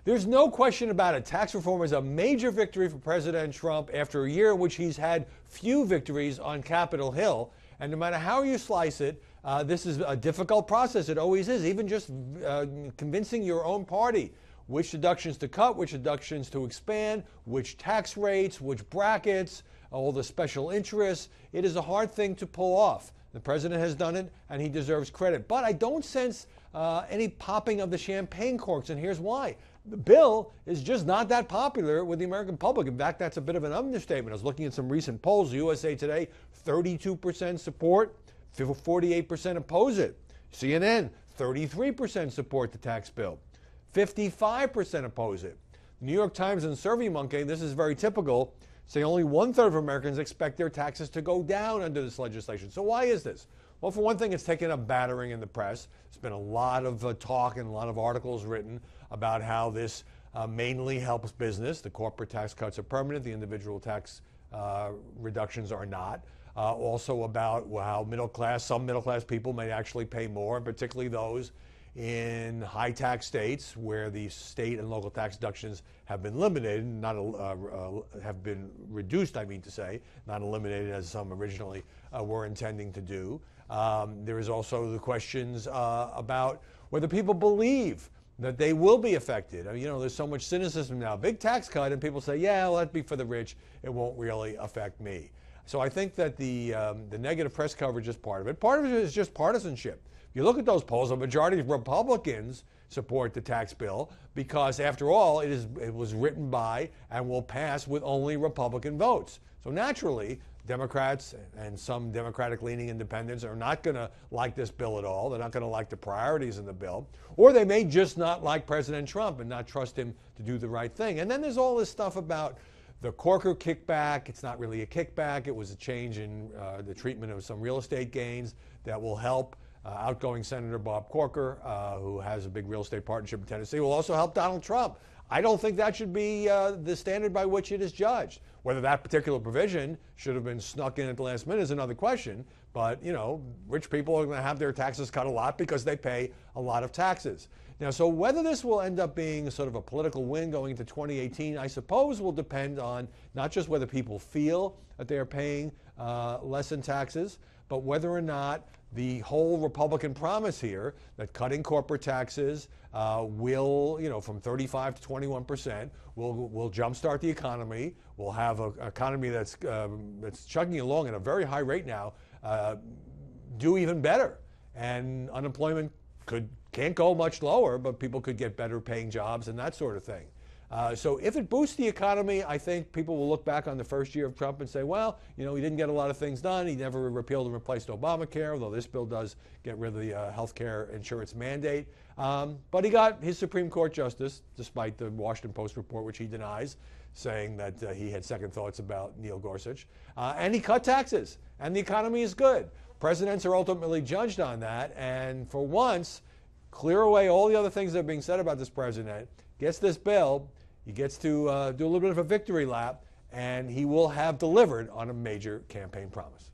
There's no question about it. Tax reform is a major victory for President Trump after a year in which he's had few victories on Capitol Hill. And no matter how you slice it, this is a difficult process. It always is. Even just convincing your own party which deductions to cut, which deductions to expand, which tax rates, which brackets, all the special interests. It is a hard thing to pull off. The president has done it, and he deserves credit. But I don't sense any popping of the champagne corks, and here's why. The bill is just not that popular with the American public. In fact, that's a bit of an understatement. I was looking at some recent polls. USA Today, 32% support, 48% oppose it. CNN, 33% support the tax bill, 55% oppose it. New York Times and SurveyMonkey, this is very typical, say only 1/3 of Americans expect their taxes to go down under this legislation. So why is this? Well, for one thing, it's taken a battering in the press. There's been a lot of talk and a lot of articles written about how this mainly helps business. The corporate tax cuts are permanent. The individual tax reductions are not. Also about how some middle class people may actually pay more, and particularly those in high tax states where the state and local tax deductions have been limited, have been reduced, I mean to say, not eliminated as some originally were intending to do. There is also the questions about whether people believe that they will be affected. I mean, there's so much cynicism now. Big tax cut, and people say, yeah, well, that'd be for the rich. It won't really affect me. So I think that the negative press coverage is part of it. Part of it is just partisanship. If you look at those polls, a majority of Republicans support the tax bill because, after all, it was written by and will pass with only Republican votes. So naturally, Democrats and some Democratic-leaning independents are not going to like this bill at all. They're not going to like the priorities in the bill. Or they may just not like President Trump and not trust him to do the right thing. And then there's all this stuff about the Corker kickback. It's not really a kickback. It was a change in the treatment of some real estate gains that will help outgoing Senator Bob Corker, who has a big real estate partnership in Tennessee, will also help Donald Trump. I don't think that should be the standard by which it is judged. Whether that particular provision should have been snuck in at the last minute is another question. But, rich people are going to have their taxes cut a lot because they pay a lot of taxes. Now, so whether this will end up being sort of a political win going into 2018, I suppose will depend on not just whether people feel that they are paying less in taxes, but whether or not the whole Republican promise here that cutting corporate taxes will, from 35 to 21%, will jumpstart the economy. We'll have an economy that's chugging along at a very high rate now, do even better, and unemployment can't go much lower, but people could get better paying jobs and that sort of thing. So if it boosts the economy, I think people will look back on the first year of Trump and say, well, he didn't get a lot of things done. He never repealed and replaced Obamacare, although this bill does get rid of the health care insurance mandate. But he got his Supreme Court justice, despite the Washington Post report, which he denies, saying that he had second thoughts about Neil Gorsuch. And he cut taxes, and the economy is good. Presidents are ultimately judged on that, and for once, clear away all the other things that are being said about this president, gets this bill, he gets to do a little bit of a victory lap, and he will have delivered on a major campaign promise.